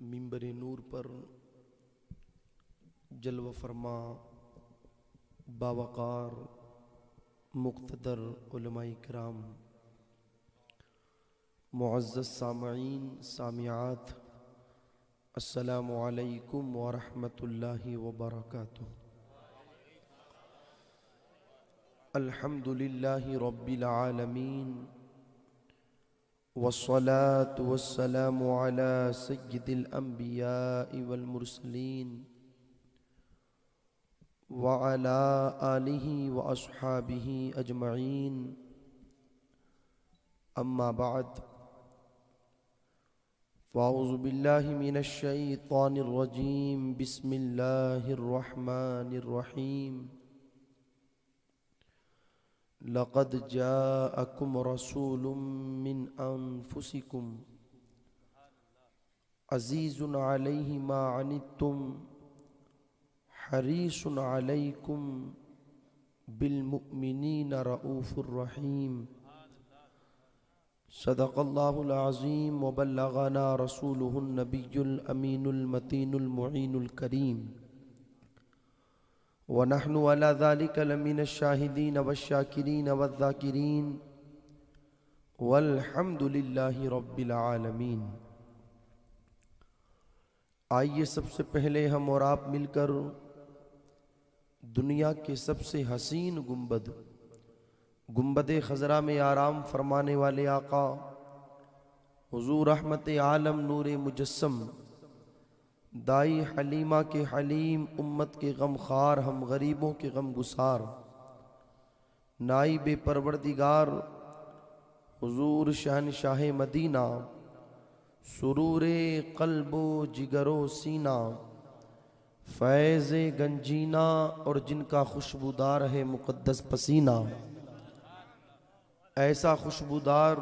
منبر نور پر جلوہ فرما باوقار مقتدر علماء کرام، معزز سامعین سامعات، السلام علیکم ورحمۃ اللہ وبرکاتہ۔ الحمد للہ رب العالمین، والصلاة والسلام على سید الانبیاء والمرسلین وعلى آلہ واصحابہ اجمعین، اما بعد، فاعوذ باللہ من الشیطان الرجیم، بسم اللہ الرحمن الرحیم۔ لقد جاءکم رسول من انفسکم عزیز علیہ ما عنتم حریص علیکم بالمؤمنین رؤوف الرحیم۔ صدق اللہ العظیم وبلغنا رسولہ النبی الامین المتین المعین الکریم، ونحن على ذلك لمن الشاہدین والشاکرین والذاکرین، والحمد للہ رب العالمین۔ آئیے سب سے پہلے ہم اور آپ مل کر دنیا کے سب سے حسین گنبد خضرا میں آرام فرمانے والے آقا حضور رحمت عالم نور مجسم دائی حلیمہ کے حلیم، امت کے غم خار، ہم غریبوں کے غم گسار، نائب پروردگار حضور شہنشاہ مدینہ، سرور قلب و جگر و سینہ، فیض گنجینہ اور جن کا خوشبودار ہے مقدس پسینہ، ایسا خوشبودار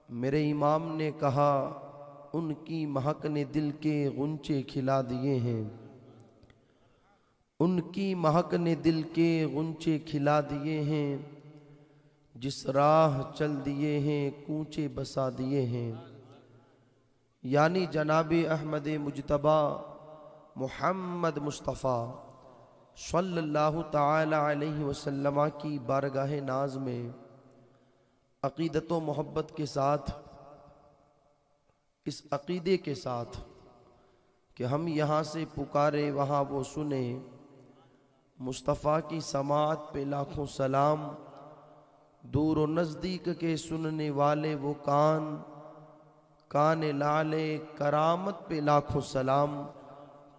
میرے امام نے کہا ان کی مہک نے دل کے غنچے کھلا دیے ہیں، ان کی مہک نے دل کے غنچے کھلا دیے ہیں، جس راہ چل دیے ہیں کوچے بسا دیے ہیں، یعنی جناب احمد مجتبی محمد مصطفیٰ صلی اللہ تعالی علیہ وسلم کی بارگاہ ناز میں عقیدت و محبت کے ساتھ، اس عقیدے کے ساتھ کہ ہم یہاں سے پکارے وہاں وہ سنے، مصطفیٰ کی سماعت پہ لاکھوں سلام، دور و نزدیک کے سننے والے وہ کان لالے کرامت پہ لاکھوں سلام۔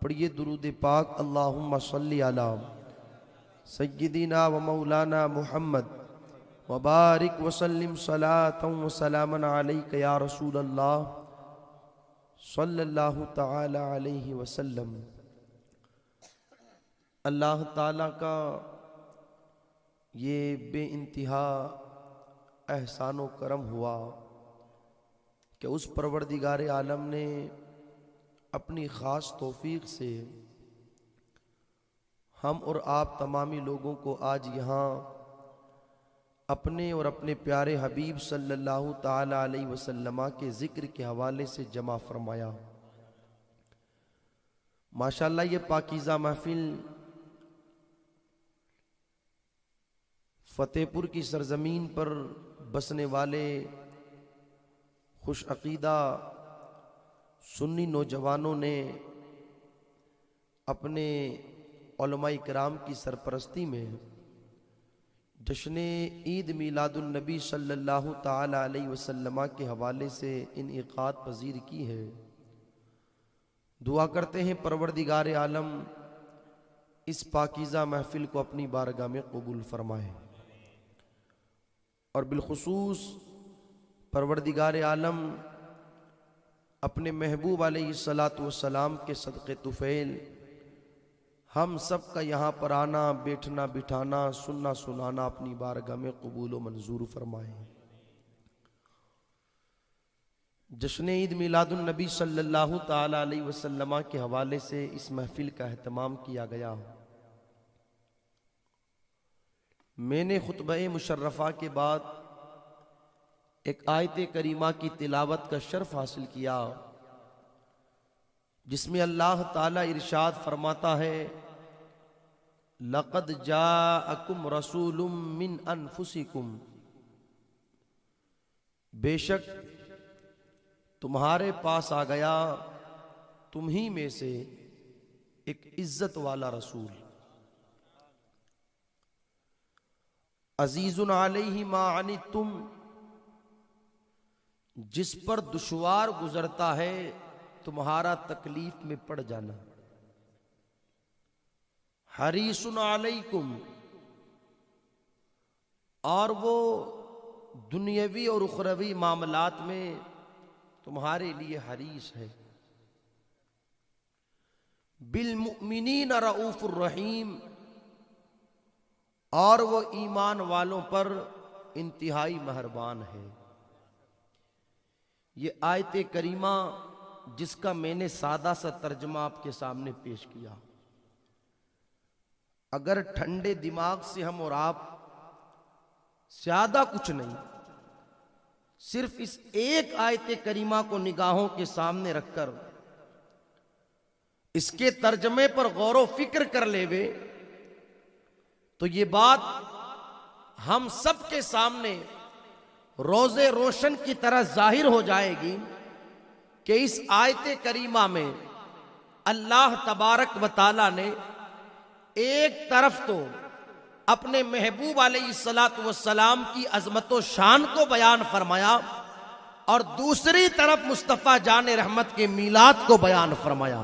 پڑھیے درود پاک، اللہم صلی علی سیدنا و مولانا محمد وبارک وسلم صلاۃ و سلاما علیک یا رسول اللہ صلی اللہ تعالی علیہ وسلم۔ اللہ تعالیٰ کا یہ بے انتہا احسان و کرم ہوا کہ اس پروردگار عالم نے اپنی خاص توفیق سے ہم اور آپ تمامی لوگوں کو آج یہاں اپنے اور اپنے پیارے حبیب صلی اللہ تعالی علیہ وسلم کے ذکر کے حوالے سے جمع فرمایا۔ ماشاءاللہ یہ پاکیزہ محفل فتح پور کی سرزمین پر بسنے والے خوش عقیدہ سنی نوجوانوں نے اپنے علماء کرام کی سرپرستی میں جشن عید میلاد النبی صلی اللہ تعالی علیہ وسلم کے حوالے سے انعقاد پذیر کی ہے۔ دعا کرتے ہیں پروردگار عالم اس پاکیزہ محفل کو اپنی بارگاہ میں قبول فرمائے، اور بالخصوص پروردگار عالم اپنے محبوب علیہ الصلاۃ کے صدقے طفیل ہم سب کا یہاں پر آنا، بیٹھنا، بٹھانا، سننا، سنانا اپنی بارگاہ میں قبول و منظور فرمائے۔ جشن عید میلاد النبی صلی اللہ تعالی علیہ وسلم کے حوالے سے اس محفل کا اہتمام کیا گیا۔ میں نے خطبہ مشرفہ کے بعد ایک آیت کریمہ کی تلاوت کا شرف حاصل کیا جس میں اللہ تعالی ارشاد فرماتا ہے لقد جاءکم رسول من انفسکم، بے شک تمہارے پاس آ گیا تم ہی میں سے ایک عزت والا رسول، عزیز علیہ ما عنتم، جس پر دشوار گزرتا ہے تمہارا تکلیف میں پڑ جانا، حریص علیکم، اور وہ دنیاوی اور اخروی معاملات میں تمہارے لیے حریص ہے، بالمؤمنین رؤوف الرحیم، اور وہ ایمان والوں پر انتہائی مہربان ہے۔ یہ آیت کریمہ جس کا میں نے سادہ سا ترجمہ آپ کے سامنے پیش کیا، اگر ٹھنڈے دماغ سے ہم اور آپ زیادہ کچھ نہیں، صرف اس ایک آیت کریمہ کو نگاہوں کے سامنے رکھ کر اس کے ترجمے پر غور و فکر کر لیوے تو یہ بات ہم سب کے سامنے روز روشن کی طرح ظاہر ہو جائے گی کہ اس آیت کریمہ میں اللہ تبارک و تعالی نے ایک طرف تو اپنے محبوب علیہ السلام کی عظمت و شان کو بیان فرمایا اور دوسری طرف مصطفیٰ جان رحمت کے میلاد کو بیان فرمایا۔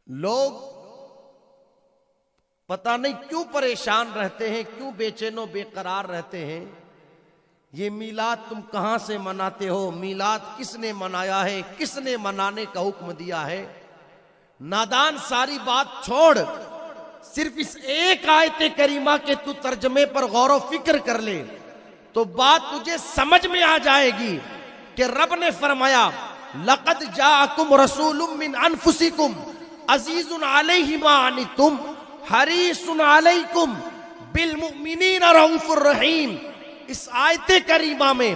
لوگ پتہ نہیں کیوں پریشان رہتے ہیں، کیوں بے چین و بے قرار رہتے ہیں، یہ میلاد تم کہاں سے مناتے ہو، میلاد کس نے منایا ہے، کس نے منانے کا حکم دیا ہے۔ نادان ساری بات چھوڑ، صرف اس ایک آیت کریمہ کے تو ترجمے پر غور و فکر کر لے تو بات تجھے سمجھ میں آ جائے گی کہ رب نے فرمایا لقد جاءکم رسول من انفسکم عزیز علیہ ما عنتم حریص علیکم بالمؤمنین رؤوف الرحیم۔ اس آیت کریمہ میں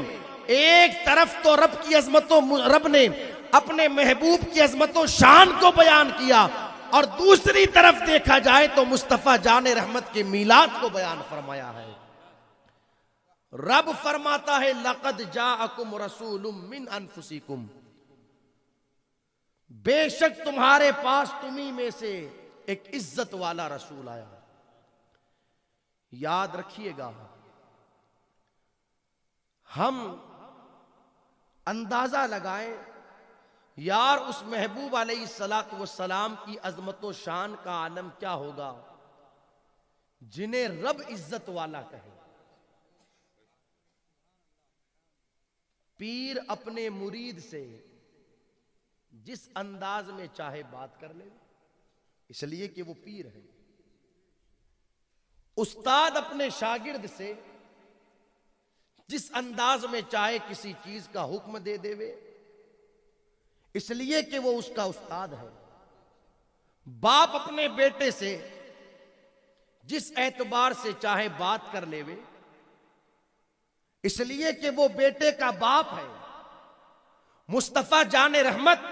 ایک طرف تو رب کی عظمت و رب نے اپنے محبوب کی عظمت و شان کو بیان کیا اور دوسری طرف دیکھا جائے تو مصطفیٰ جان رحمت کے میلاد کو بیان فرمایا ہے۔ رب فرماتا ہے لقد جاءکم رسول من انفسکم، بے شک تمہارے پاس تمہیں میں سے ایک عزت والا رسول آیا۔ یاد رکھیے گا، ہم اندازہ لگائیں یار اس محبوب علیہ السلام کی عظمت و شان کا عالم کیا ہوگا جنہیں رب عزت والا کہے۔ پیر اپنے مرید سے جس انداز میں چاہے بات کر لے، اس لیے کہ وہ پیر ہے۔ استاد اپنے شاگرد سے جس انداز میں چاہے کسی چیز کا حکم دے دے، اس لیے کہ وہ اس کا استاد ہے۔ باپ اپنے بیٹے سے جس اعتبار سے چاہے بات کر لے، اس لیے کہ وہ بیٹے کا باپ ہے۔ مصطفیٰ جان رحمت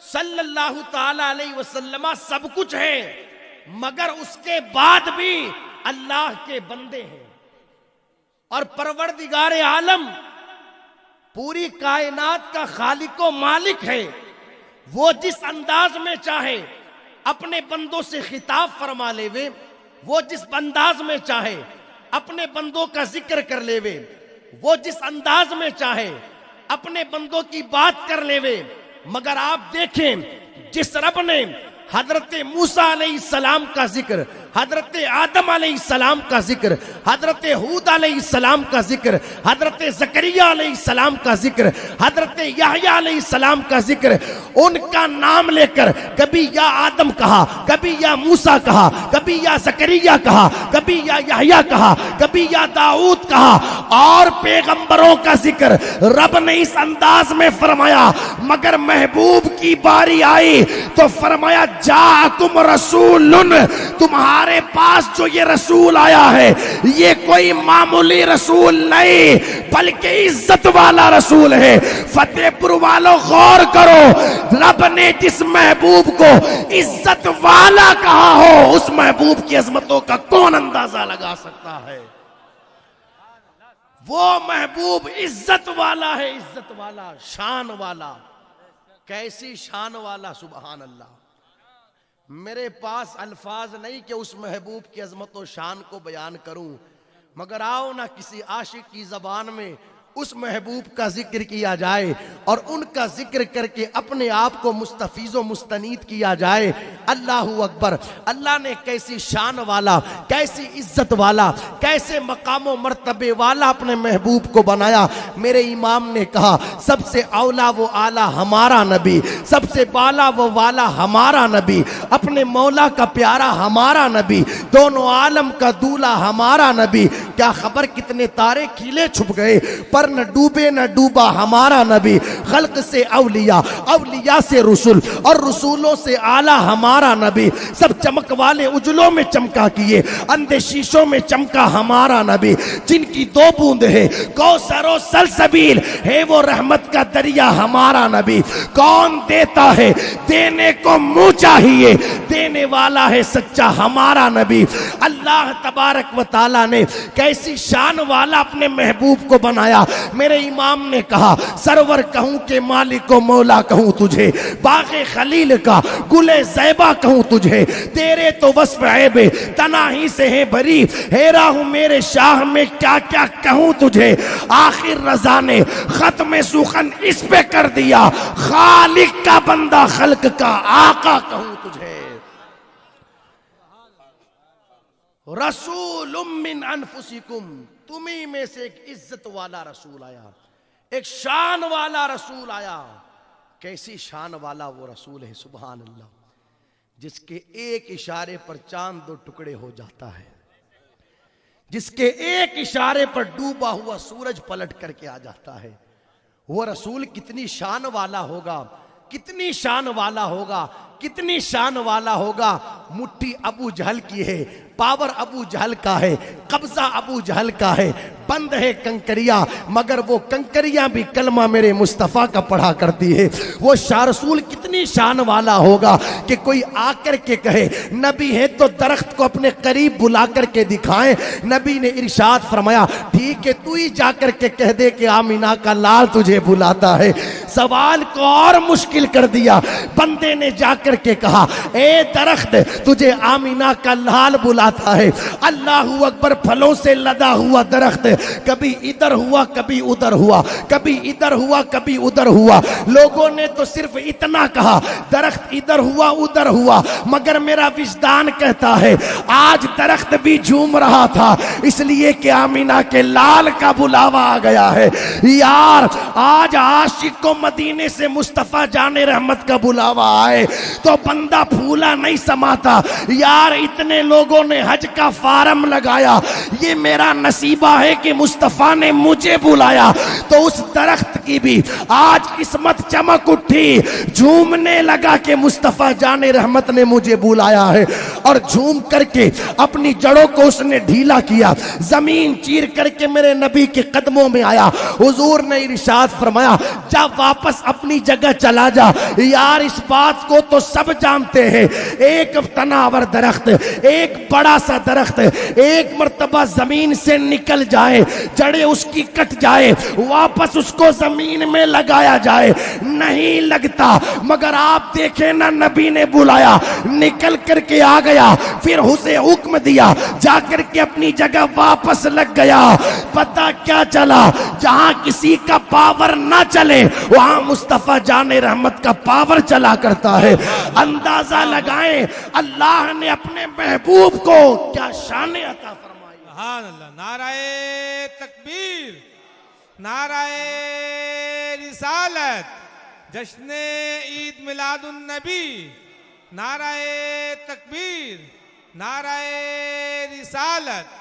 صلی اللہ تعالی علیہ وسلم سب کچھ ہے، مگر اس کے بعد بھی اللہ کے بندے ہیں، اور پروردگار عالم پوری کائنات کا خالق و مالک ہے۔ وہ جس انداز میں چاہے اپنے بندوں سے خطاب فرما لے، وہ جس انداز میں چاہے اپنے بندوں کا ذکر کر لے، وہ جس انداز میں چاہے اپنے بندوں کی بات کر لے۔ مگر آپ دیکھیں جس رب نے حضرت موسیٰ علیہ السلام کا ذکر، حضرت آدم علیہ السلام کا ذکر، حضرت ہود علیہ السلام کا ذکر، حضرت زکریا علیہ السلام کا ذکر، حضرت یحییٰ علیہ السلام کا ذکر، ان کا نام لے کر کبھی یا آدم کہا، کبھی یا موسیٰ کہا، کبھی یا زکریا کہا، کبھی یا یحییٰ کہا، کبھی یا داؤد کہا، اور پیغمبروں کا ذکر رب نے اس انداز میں فرمایا، مگر محبوب کی باری آئی تو فرمایا جاءکم رسول، تمہارے ہمارے پاس جو یہ رسول آیا ہے یہ کوئی معمولی رسول نہیں بلکہ عزت والا رسول ہے۔ فتح پور والوں غور کرو، رب نے جس محبوب کو عزت والا کہا ہو اس محبوب کی عظمتوں کا کون اندازہ لگا سکتا ہے؟ وہ محبوب عزت والا ہے، عزت والا، شان والا۔ کیسی شان والا، سبحان اللہ۔ میرے پاس الفاظ نہیں کہ اس محبوب کی عظمت و شان کو بیان کروں، مگر آؤ نہ کسی عاشق کی زبان میں اس محبوب کا ذکر کیا جائے اور ان کا ذکر کر کے اپنے آپ کو مستفیض و مستنید کیا جائے۔ اللہ اکبر۔ اللہ نے کیسی شان والا، کیسی عزت والا، کیسے مقام و مرتبے والا اپنے محبوب کو بنایا۔ میرے امام نے کہا سب سے اولا و اعلیٰ ہمارا نبی، سب سے بالا و والا ہمارا نبی، اپنے مولا کا پیارا ہمارا نبی، دونوں عالم کا دولہ ہمارا نبی۔ کیا خبر کتنے تارے کھیلے چھپ گئے پر نہ ڈوبے نہ ڈوبا ہمارا نبی۔ خلق سے اولیاء، اولیاء سے رسول اور رسولوں سے اعلیٰ ہمارا نبی۔ سب چمک والے اجلوں میں چمکا کیے، اندھے شیشوں میں چمکا ہمارا نبی۔ جن کی دو بوند ہے کوثر و سلسبیل ہے وہ رحمت کا دریا ہمارا نبی۔ کون دیتا ہے دینے کو منہ چاہیے، دینے والا ہے سچا ہمارا نبی۔ اللہ تبارک و تعالیٰ نے کیسی شان والا اپنے محبوب کو بنایا۔ میرے امام نے کہا سرور کہوں کہ مالک و مولا کہوں تجھے، باغ خلیل کا گل زیبا کہوں تجھے، تیرے تو وصف عیب تناہی سے ہے بری، ہیرا ہوں میرے شاہ میں کیا کیا کہوں تجھے۔ آخر رضا نے ختم سخن اس پہ کر دیا، خالق کا بندہ خلق کا آقا کہوں تجھے۔ رسول من انفسکم، تمہیں میں سے ایک عزت والا رسول آیا، ایک شان والا رسول آیا۔ کیسی شان والا وہ رسول ہے، سبحان اللہ، جس کے ایک اشارے پر چاند دو ٹکڑے ہو جاتا ہے، جس کے ایک اشارے پر ڈوبا ہوا سورج پلٹ کر کے آ جاتا ہے۔ وہ رسول کتنی شان والا ہوگا، کتنی شان والا ہوگا، کتنی شان والا ہوگا۔ مٹھی ابو جہل کی ہے، پاور ابو جہل کا ہے، قبضہ ابو جہل کا ہے، بند ہے کنکریاں، مگر وہ کنکریاں بھی کلمہ میرے مصطفیٰ کا پڑھا کرتی ہے۔ وہ شاہ رسول کتنی شان والا ہوگا کہ کوئی آ کر کے کہے نبی ہے تو درخت کو اپنے قریب بلا کر کے دکھائیں۔ نبی نے ارشاد فرمایا ٹھیک ہے تو ہی جا کر کے کہہ دے کہ آمینہ کا لال تجھے بلاتا ہے۔ سوال کو اور مشکل کر دیا، بندے نے جا کر کے کہا اے درخت تجھے آمینہ کا لال بلاتا ہے۔ اللہ اکبر، پھلوں سے لدا ہوا درخت کبھی ادھر ہوا کبھی ادھر ہوا، کبھی ادھر ہوا کبھی ادھر ہوا۔ لوگوں نے تو صرف اتنا کہا درخت ادھر ہوا ادھر ہوا، مگر میرا وجدان کہتا ہے آج درخت بھی جھوم رہا تھا، اس لیے کہ آمینہ کے لال کا بلاوا آ گیا ہے۔ یار آج عاشق کو مدینے سے مصطفیٰ جان رحمت کا بلاوا آئے تو بندہ پھولا نہیں سماتا۔ یار اتنے لوگوں نے حج کا فارم لگایا، یہ میرا نصیبہ ہے کہ مصطفیٰ نے مجھے بلایا، تو اس درخت کی بھی آج قسمت چمک اٹھی، جھومنے لگا کہ مصطفیٰ جان رحمت نے مجھے بلایا ہے، اور جھوم کر کے اپنی جڑوں کو اس نے ڈھیلا کیا، زمین چیر کر کے میرے نبی کے قدموں میں آیا۔ حضور نے ارشاد فرمایا جا واپس اپنی جگہ چلا جا۔ یار اس بات کو تو سب جانتے ہیں، ایک تناور درخت، ایک بڑا سا درخت ایک مرتبہ زمین سے نکل جائے، جڑیں اس کی کٹ جائے، واپس اس کو زمین میں لگایا جائے نہیں لگتا، مگر آپ دیکھیں نا نبی نے بلایا، نکل کر کے آ گیا، پھر اسے حکم دیا جا کر کے اپنی جگہ واپس لگ گیا۔ پتہ کیا چلا؟ جہاں کسی کا پاور نہ چلے وہاں مصطفیٰ جان رحمت کا پاور چلا کرتا ہے۔ اندازہ لگائیں اللہ نے اپنے محبوب کو کیا شان عطا فرمائی۔ سبحان اللہ، نعرہ تکبیر، نعرہ رسالت، جشن عید میلاد النبی، نعرہ تکبیر، نعرہ رسالت۔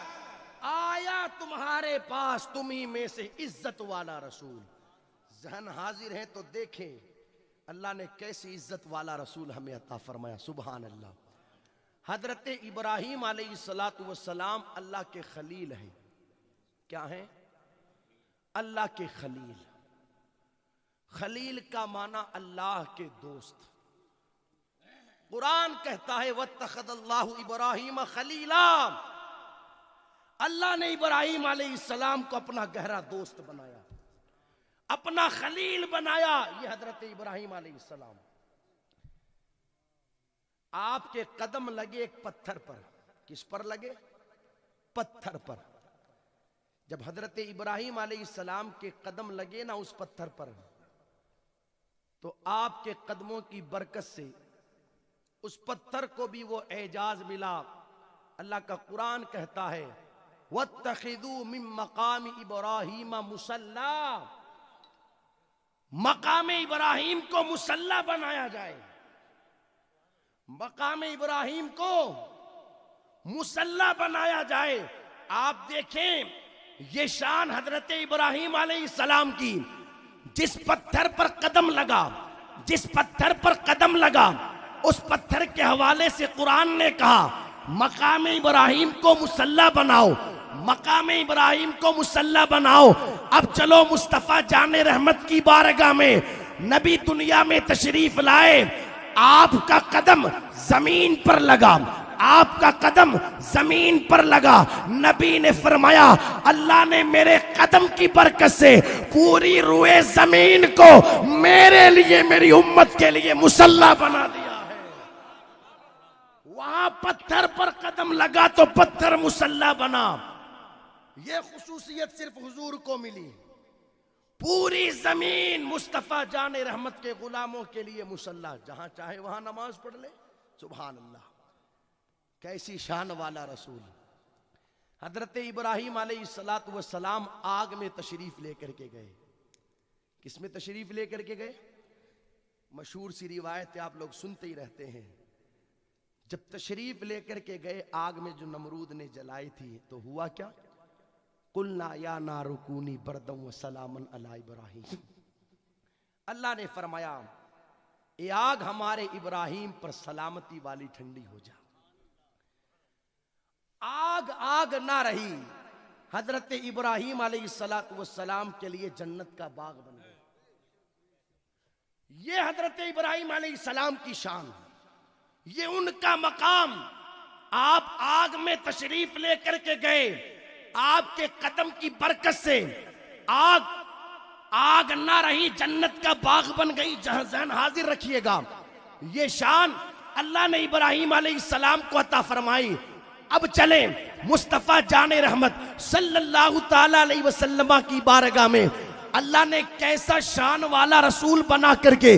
آیا تمہارے پاس تمہیں میں سے عزت والا رسول، ذہن حاضر ہے تو دیکھیں اللہ نے کیسی عزت والا رسول ہمیں عطا فرمایا۔ سبحان اللہ، حضرت ابراہیم علیہ السلام اللہ کے خلیل ہیں. کیا ہیں؟ اللہ کے خلیل. خلیل کا معنی اللہ کے دوست. قرآن کہتا ہے واتخذ اللہ ابراہیم خلیلا. اللہ نے ابراہیم علیہ السلام کو اپنا گہرا دوست بنایا, اپنا خلیل بنایا. یہ حضرت ابراہیم علیہ السلام. آپ کے قدم لگے ایک پتھر پر. کس پر لگے؟ پتھر پر. جب حضرت ابراہیم علیہ السلام کے قدم لگے نا اس پتھر پر, تو آپ کے قدموں کی برکت سے اس پتھر کو بھی وہ اعجاز ملا. اللہ کا قرآن کہتا ہے وَاتَّخِذُوا مِن مَّقَامِ إِبْرَاهِيمَ مُصَلًّى. مقام ابراہیم کو مصلی بنایا جائے. مقام ابراہیم کو مصلی بنایا جائے. آپ دیکھیں یہ شان حضرت ابراہیم علیہ السلام کی. جس پتھر پر قدم لگا, جس پتھر پر قدم لگا, اس پتھر کے حوالے سے قرآن نے کہا مقام ابراہیم کو مصلی بناؤ, مقام ابراہیم کو مصلی بناؤ. اب چلو مصطفیٰ جان رحمت کی بارگاہ میں نبی دنیا میں تشریف لائے. آپ کا قدم زمین پر لگا, آپ کا قدم زمین پر لگا. نبی نے فرمایا اللہ نے میرے قدم کی برکت سے پوری روئے زمین کو میرے لیے, میری امت کے لیے مصلی بنا دیا ہے. وہاں پتھر پر قدم لگا تو پتھر مصلی بنا. یہ خصوصیت صرف حضور کو ملی. پوری زمین مصطفیٰ جان رحمت کے غلاموں کے لیے مصلی. جہاں چاہے وہاں نماز پڑھ لے. سبحان اللہ, کیسی شان والا رسول. حضرت ابراہیم علیہ السلام آگ میں تشریف لے کر کے گئے. کس میں تشریف لے کر کے گئے؟ مشہور سی روایت ہے, آپ لوگ سنتے ہی رہتے ہیں. جب تشریف لے کر کے گئے آگ میں جو نمرود نے جلائی تھی, تو ہوا کیا؟ قلنا یا نار کونی بردا وسلاما علی ابراہیم. اللہ نے فرمایا اے آگ ہمارے ابراہیم پر سلامتی والی ٹھنڈی ہو جا. آگ آگ نہ رہی. حضرت ابراہیم علیہ السلام کے لیے جنت کا باغ بن گیا. یہ حضرت ابراہیم علیہ السلام کی شان, یہ ان کا مقام. آپ آگ میں تشریف لے کر کے گئے, آپ کے قدم کی برکت سے آگ آگ نہ رہی, جنت کا باغ بن گئی. جہاں ذہن حاضر رکھیے گا, یہ شان اللہ نے ابراہیم علیہ السلام کو عطا فرمائی. اب چلیں مصطفیٰ جان رحمت صلی اللہ تعالی علیہ وسلم کی بارگاہ میں. اللہ نے کیسا شان والا رسول بنا کر کے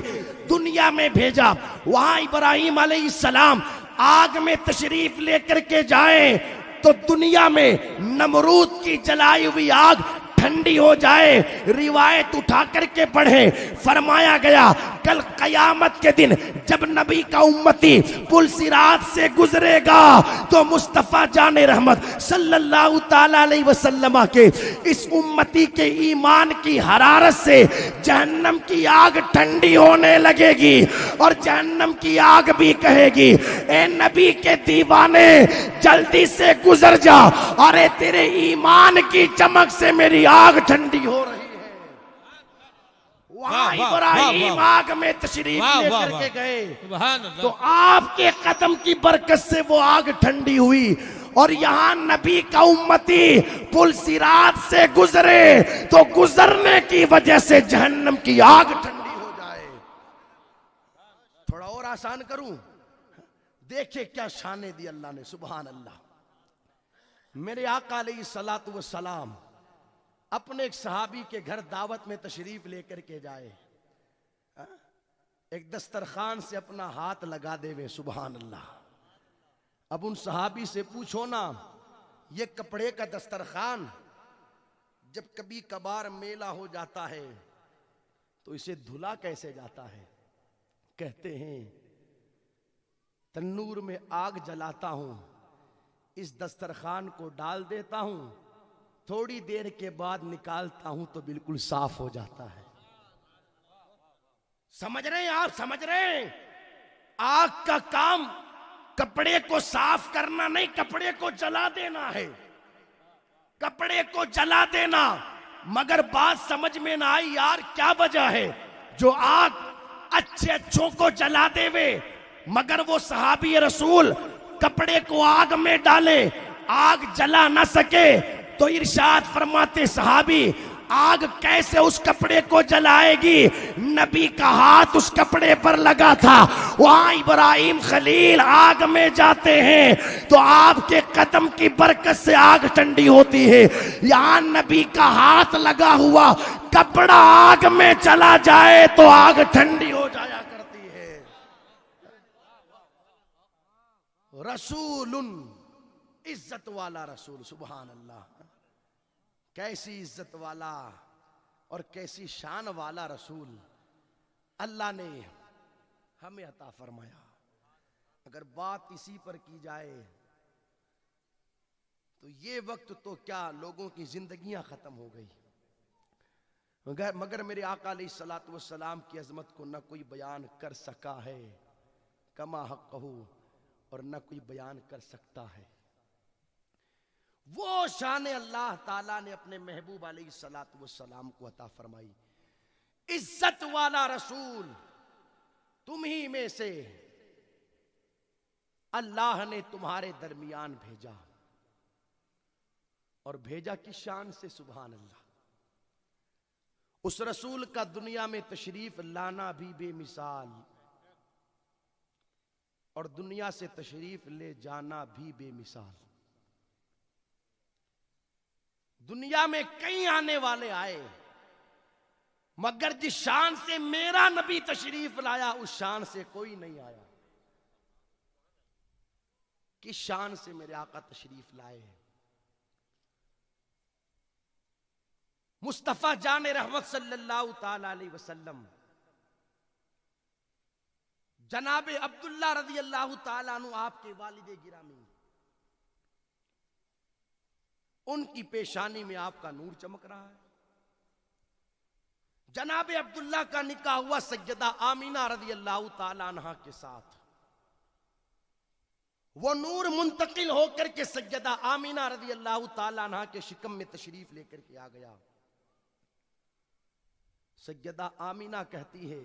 دنیا میں بھیجا. وہاں ابراہیم علیہ السلام آگ میں تشریف لے کر کے جائیں تو دنیا میں نمرود کی جلائی ہوئی آگ ٹھنڈی ہو جائے. روایت اٹھا کر کے پڑھیں, فرمایا گیا کل قیامت کے دن جب نبی کا امتی پل صراط سے گزرے گا تو مصطفیٰ جان رحمت صلی اللہ تعالی علیہ وسلم کے اس امتی کے ایمان کی حرارت سے جہنم کی آگ ٹھنڈی ہونے لگے گی, اور جہنم کی آگ بھی کہے گی اے نبی کے دیوانے جلدی سے گزر جا, اور اے تیرے ایمان کی چمک سے میری آگ ٹھنڈی ہو رہی ہے. وہاں ابراہیم آگ میں تشریف لے کر کے گئے تو آپ کے قدم کی برکت سے وہ آگ ٹھنڈی ہوئی, اور یہاں نبی کا امتی پل صراط سے گزرے تو گزرنے کی وجہ سے جہنم کی آگ ٹھنڈی ہو جائے. تھوڑا اور آسان کروں, دیکھیں کیا شانیں دی اللہ نے. سبحان اللہ. میرے آقا علیہ السلام اپنے ایک صحابی کے گھر دعوت میں تشریف لے کر کے جائے. ایک دسترخوان سے اپنا ہاتھ لگا دے وے. سبحان اللہ. اب ان صحابی سے پوچھو نا, یہ کپڑے کا دسترخوان جب کبھی کبھار میلا ہو جاتا ہے تو اسے دھلا کیسے جاتا ہے؟ کہتے ہیں تنور میں آگ جلاتا ہوں, اس دسترخوان کو ڈال دیتا ہوں, تھوڑی دیر کے بعد نکالتا ہوں تو بالکل صاف ہو جاتا ہے. سمجھ رہے ہیں آپ؟ سمجھ رہے ہیں؟ آگ کا کام کپڑے کو صاف کرنا نہیں، کپڑے کو جلا دینا ہے، کپڑے کو جلا دینا۔ مگر بات سمجھ میں نہ آئی یار کیا وجہ ہے؟ جو آگ اچھے اچھوں کو جلا دے وے، مگر وہ صحابی رسول کپڑے کو آگ میں ڈالے، آگ جلا نہ سکے، تو ارشاد فرماتے صحابی آگ کیسے اس کپڑے کو جلائے گی؟ نبی کا ہاتھ اس کپڑے پر لگا تھا۔ وہاں ابراہیم خلیل آگ میں جاتے ہیں تو آپ کے قدم کی برکت سے آگ ٹھنڈی ہوتی ہے، یہاں نبی کا ہاتھ لگا ہوا کپڑا آگ میں چلا جائے تو آگ ٹھنڈی ہو جایا کرتی ہے۔ رسول عزت والا رسول، سبحان اللہ، کیسی عزت والا اور کیسی شان والا رسول اللہ نے ہمیں عطا فرمایا۔ اگر بات اسی پر کی جائے تو یہ وقت تو کیا لوگوں کی زندگیاں ختم ہو گئی، مگر میرے آقا علیہ الصلوۃ والسلام کی عظمت کو نہ کوئی بیان کر سکا ہے کما حقہ، اور نہ کوئی بیان کر سکتا ہے۔ وہ شان اللہ تعالیٰ نے اپنے محبوب علیہ الصلوۃ والسلام کو عطا فرمائی۔ عزت والا رسول تم ہی میں سے اللہ نے تمہارے درمیان بھیجا، اور بھیجا کس شان سے؟ سبحان اللہ۔ اس رسول کا دنیا میں تشریف لانا بھی بے مثال، اور دنیا سے تشریف لے جانا بھی بے مثال۔ دنیا میں کئی آنے والے آئے، مگر جس شان سے میرا نبی تشریف لایا اس شان سے کوئی نہیں آیا۔ کس شان سے میرے آقا تشریف لائے؟ مصطفیٰ جان رحمت صلی اللہ تعالی علیہ وسلم جناب عبداللہ رضی اللہ تعالیٰ عنہ آپ کے والد گرامی، ان کی پیشانی میں آپ کا نور چمک رہا ہے۔ جناب عبداللہ کا نکاح ہوا سیدہ آمینہ رضی اللہ تعالیٰ عنہ کے ساتھ، وہ نور منتقل ہو کر کے سیدہ آمینہ رضی اللہ تعالیٰ عنہ کے شکم میں تشریف لے کر کے آ گیا۔ سیدہ آمینہ کہتی ہے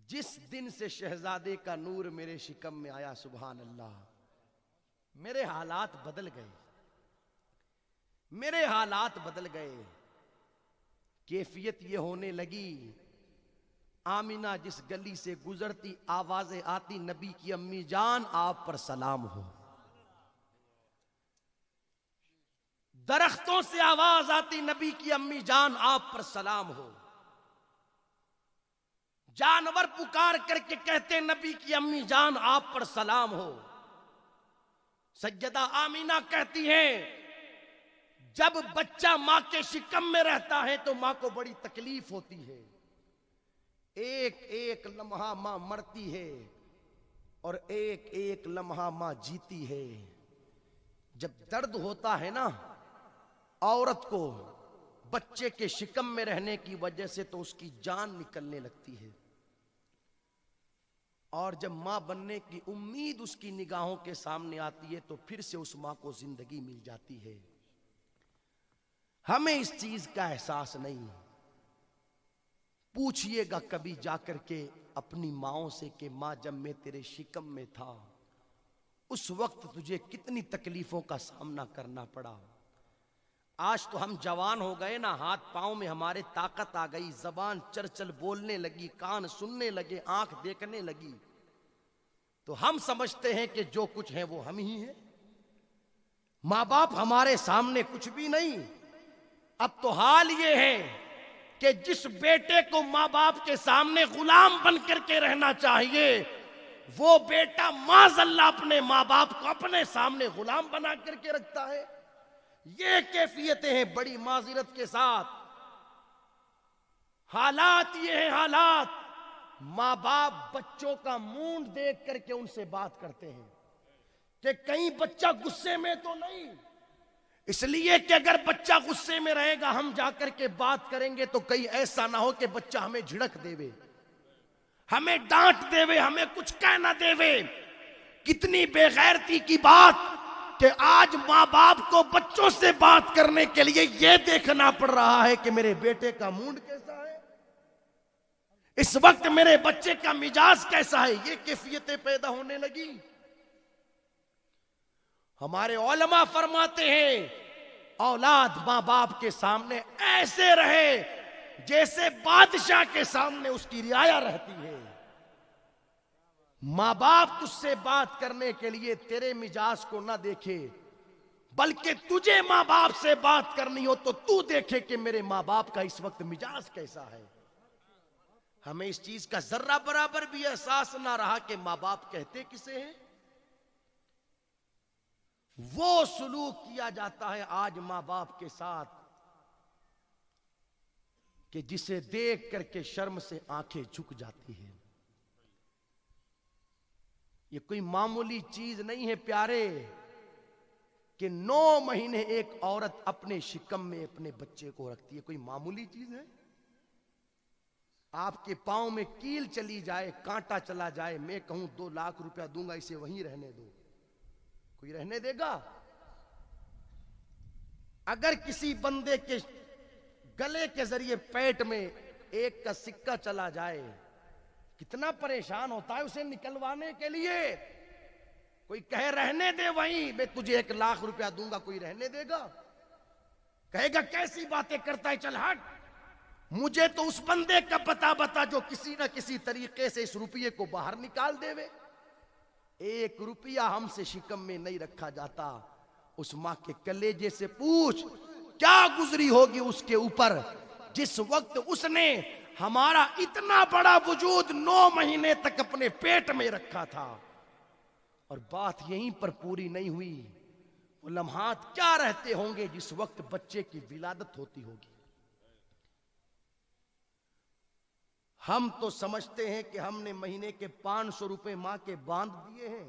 جس دن سے شہزادے کا نور میرے شکم میں آیا، سبحان اللہ، میرے حالات بدل گئے، میرے حالات بدل گئے۔ کیفیت یہ ہونے لگی، آمینہ جس گلی سے گزرتی آوازیں آتی نبی کی امی جان آپ پر سلام ہو، درختوں سے آواز آتی نبی کی امی جان آپ پر سلام ہو، جانور پکار کر کے کہتے نبی کی امی جان آپ پر سلام ہو۔ سیدہ آمینہ کہتی ہیں جب بچہ ماں کے شکم میں رہتا ہے تو ماں کو بڑی تکلیف ہوتی ہے، ایک ایک لمحہ ماں مرتی ہے اور ایک ایک لمحہ ماں جیتی ہے۔ جب درد ہوتا ہے نا عورت کو بچے کے شکم میں رہنے کی وجہ سے تو اس کی جان نکلنے لگتی ہے، اور جب ماں بننے کی امید اس کی نگاہوں کے سامنے آتی ہے تو پھر سے اس ماں کو زندگی مل جاتی ہے۔ ہمیں اس چیز کا احساس نہیں۔ پوچھئے گا کبھی جا کر کے اپنی ماؤں سے کہ ماں جب میں تیرے شکم میں تھا اس وقت تجھے کتنی تکلیفوں کا سامنا کرنا پڑا۔ آج تو ہم جوان ہو گئے نا، ہاتھ پاؤں میں ہمارے طاقت آ گئی، زبان چرچل بولنے لگی، کان سننے لگے، آنکھ دیکھنے لگی، تو ہم سمجھتے ہیں کہ جو کچھ ہے وہ ہم ہی ہیں، ماں باپ ہمارے سامنے کچھ بھی نہیں۔ اب تو حال یہ ہے کہ جس بیٹے کو ماں باپ کے سامنے غلام بن کر کے رہنا چاہیے وہ بیٹا معاذ اللہ اپنے ماں باپ کو اپنے سامنے غلام بنا کر کے رکھتا ہے۔ یہ کیفیتیں ہیں بڑی معذرت کے ساتھ، حالات یہ ہیں، حالات ماں باپ بچوں کا منہ دیکھ کر کے ان سے بات کرتے ہیں کہ کہیں بچہ غصے میں تو نہیں، اس لیے کہ اگر بچہ غصے میں رہے گا ہم جا کر کے بات کریں گے تو کہیں ایسا نہ ہو کہ بچہ ہمیں جھڑک دے وے، ہمیں ڈانٹ دے وے، ہمیں کچھ کہہ نہ دے وے۔ کتنی بے غیرتی کی بات کہ آج ماں باپ کو بچوں سے بات کرنے کے لیے یہ دیکھنا پڑ رہا ہے کہ میرے بیٹے کا موڈ کیسا ہے، اس وقت میرے بچے کا مزاج کیسا ہے. یہ کیفیتیں پیدا ہونے لگی. ہمارے علماء فرماتے ہیں اولاد ماں باپ کے سامنے ایسے رہے جیسے بادشاہ کے سامنے اس کی رعایا رہتی ہے. ماں باپ تجھ سے بات کرنے کے لیے تیرے مزاج کو نہ دیکھے، بلکہ تجھے ماں باپ سے بات کرنی ہو تو تو دیکھے کہ میرے ماں باپ کا اس وقت مزاج کیسا ہے. ہمیں اس چیز کا ذرہ برابر بھی احساس نہ رہا کہ ماں باپ کہتے کسے ہیں. وہ سلوک کیا جاتا ہے آج ماں باپ کے ساتھ کہ جسے دیکھ کر کے شرم سے آنکھیں جھک جاتی ہیں. یہ کوئی معمولی چیز نہیں ہے پیارے کہ 9 مہینے ایک عورت اپنے شکم میں اپنے بچے کو رکھتی ہے. کوئی معمولی چیز ہے؟ آپ کے پاؤں میں کیل چلی جائے، کانٹا چلا جائے، میں کہوں 2 لاکھ روپیہ دوں گا اسے وہیں رہنے دو، کوئی رہنے دے گا؟ اگر کسی بندے کے گلے کے ذریعے پیٹ میں 1 کا سکہ چلا جائے کتنا پریشان ہوتا ہے اسے نکلوانے کے لیے. کوئی کہے رہنے دے وہیں، میں تجھے 1 لاکھ روپیہ دوں گا، کوئی رہنے دے گا؟ کہے گا کیسی باتیں کرتا ہے، چل ہٹ. مجھے تو اس بندے کا پتہ بتا جو کسی نہ کسی طریقے سے اس روپیے کو باہر نکال دے وے. 1 روپیہ ہم سے شکم میں نہیں رکھا جاتا. اس ماں کے کلیجے سے پوچھ کیا گزری ہوگی اس کے اوپر جس وقت اس نے ہمارا اتنا بڑا وجود 9 مہینے تک اپنے پیٹ میں رکھا تھا. اور بات یہیں پر پوری نہیں ہوئی، وہ لمحات کیا رہتے ہوں گے جس وقت بچے کی ولادت ہوتی ہوگی. ہم تو سمجھتے ہیں کہ ہم نے مہینے کے 500 روپے ماں کے باندھ دیے ہیں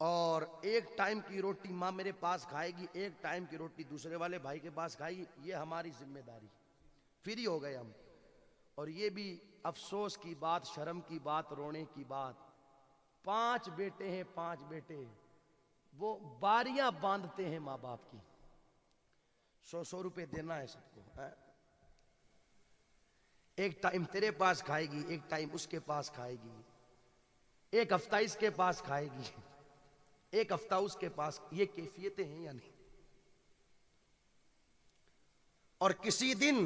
اور 1 ٹائم کی روٹی ماں میرے پاس کھائے گی، 1 ٹائم کی روٹی دوسرے والے بھائی کے پاس کھائے گی. یہ ہماری ذمہ داری، فری ہو گئے ہم. اور یہ بھی افسوس کی بات، شرم کی بات، رونے کی بات، 5 بیٹے ہیں، 5 بیٹے وہ باریاں باندھتے ہیں ماں باپ کی. 100 روپے دینا ہے سب کو. 1 ٹائم تیرے پاس کھائے گی، 1 ٹائم اس کے پاس کھائے گی، 1 ہفتہ اس کے پاس کھائے گی، 1 ہفتہ اس کے پاس. یہ کیفیتیں ہیں یا نہیں؟ اور کسی دن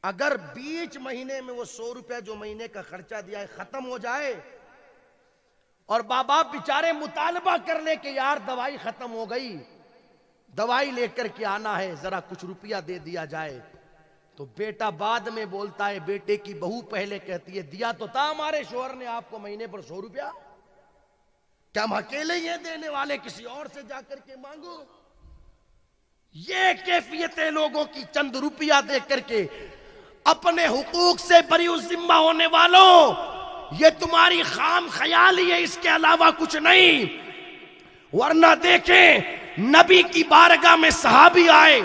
اگر بیچ مہینے میں وہ 100 روپے جو مہینے کا خرچہ دیا ہے ختم ہو جائے اور باپ بیچارے مطالبہ کر لے کہ یار دوائی ختم ہو گئی، دوائی لے کر کے آنا ہے، ذرا کچھ روپیہ دے دیا جائے، تو بیٹا بعد میں بولتا ہے، بیٹے کی بہو پہلے کہتی ہے دیا تو تھا ہمارے شوہر نے آپ کو مہینے پر 100 روپیہ، کیا ہم اکیلے یہ دینے والے، کسی اور سے جا کر کے مانگو. یہ کیفیتیں لوگوں کی چند روپیہ دے کر کے اپنے حقوق سے بری ذمہ ہونے والوں، یہ تمہاری خام خیالی ہے، اس کے علاوہ کچھ نہیں. ورنہ دیکھیں نبی کی بارگاہ میں صحابی آئے،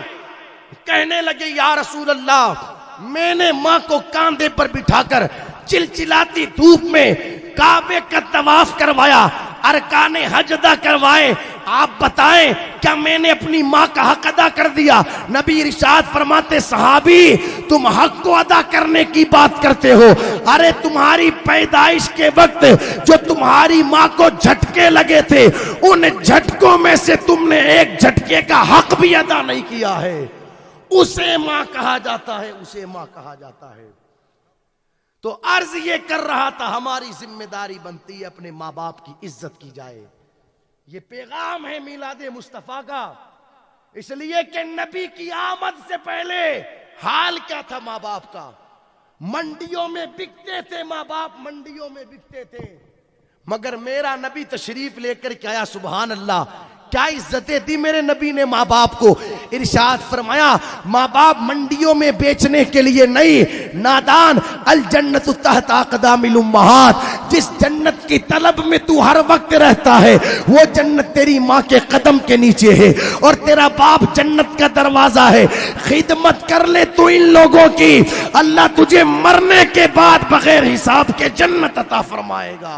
کہنے لگے یا رسول اللہ میں نے ماں کو کاندھے پر بٹھا کر چلچلاتی دھوپ میں کعبے کا طواف کروایا، ارکان حج ادا کروائے، آپ بتائیں کیا میں نے اپنی ماں کا حق ادا کر دیا؟ نبی ارشاد فرماتے صحابی تم حق کو ادا کرنے کی بات کرتے ہو، ارے تمہاری پیدائش کے وقت جو تمہاری ماں کو جھٹکے لگے تھے ان جھٹکوں میں سے تم نے 1 جھٹکے کا حق بھی ادا نہیں کیا ہے. اسے ماں کہا جاتا ہے، اسے ماں کہا جاتا ہے. تو عرض یہ کر رہا تھا ہماری ذمہ داری بنتی ہے اپنے ماں باپ کی عزت کی جائے. یہ پیغام ہے میلاد مصطفیٰ کا، اس لیے کہ نبی کی آمد سے پہلے حال کیا تھا ماں باپ کا؟ منڈیوں میں بکتے تھے ماں باپ، منڈیوں میں بکتے تھے. مگر میرا نبی تشریف لے کر کے آیا، سبحان اللہ، کیا عزتیں دی میرے نبی نے ماں باپ کو. ارشاد فرمایا ماں باپ منڈیوں میں بیچنے کے لیے نہیں، نادان، الجنت تحت اقدام الامہات، جس جنت کی طلب میں تو ہر وقت رہتا ہے وہ جنت تیری ماں کے قدم کے نیچے ہے، اور تیرا باپ جنت کا دروازہ ہے. خدمت کر لے تو ان لوگوں کی، اللہ تجھے مرنے کے بعد بغیر حساب کے جنت عطا فرمائے گا.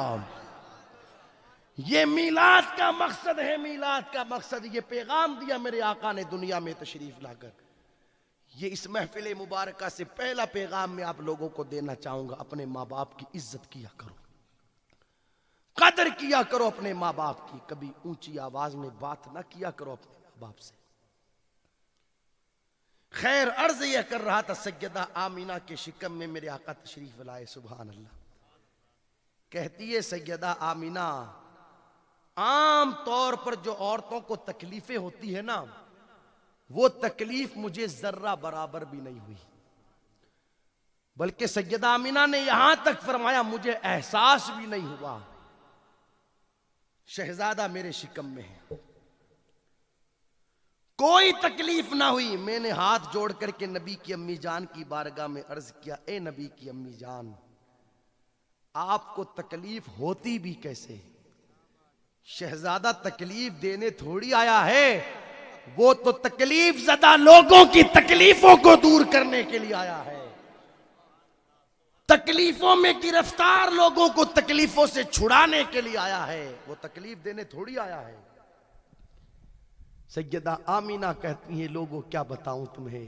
یہ میلاد کا مقصد ہے، میلاد کا مقصد یہ پیغام دیا میرے آقا نے دنیا میں تشریف لا کر. یہ اس محفل مبارکہ سے پہلا پیغام میں آپ لوگوں کو دینا چاہوں گا. اپنے ماں باپ کی عزت کیا کرو، قدر کیا کرو اپنے ماں باپ کی. کبھی اونچی آواز میں بات نہ کیا کرو اپنے ماں باپ سے. خیر عرض یہ کر رہا تھا، سیدہ آمینہ کے شکم میں میرے آقا تشریف لائے. سبحان اللہ. کہتی ہے سیدہ آمینہ، عام طور پر جو عورتوں کو تکلیفیں ہوتی ہے نا، وہ تکلیف مجھے ذرہ برابر بھی نہیں ہوئی، بلکہ سیدہ آمینہ نے یہاں تک فرمایا مجھے احساس بھی نہیں ہوا. شہزادہ میرے شکم میں ہے، کوئی تکلیف نہ ہوئی. میں نے ہاتھ جوڑ کر کے نبی کی امی جان کی بارگاہ میں عرض کیا، اے نبی کی امی جان، آپ کو تکلیف ہوتی بھی کیسے؟ شہزادہ تکلیف دینے تھوڑی آیا ہے، وہ تو تکلیف زدہ لوگوں کی تکلیفوں کو دور کرنے کے لیے آیا ہے. تکلیفوں میں گرفتار لوگوں کو تکلیفوں سے چھڑانے کے لیے آیا ہے، وہ تکلیف دینے تھوڑی آیا ہے. سیدہ آمینہ کہتی ہیں، لوگوں کیا بتاؤں تمہیں،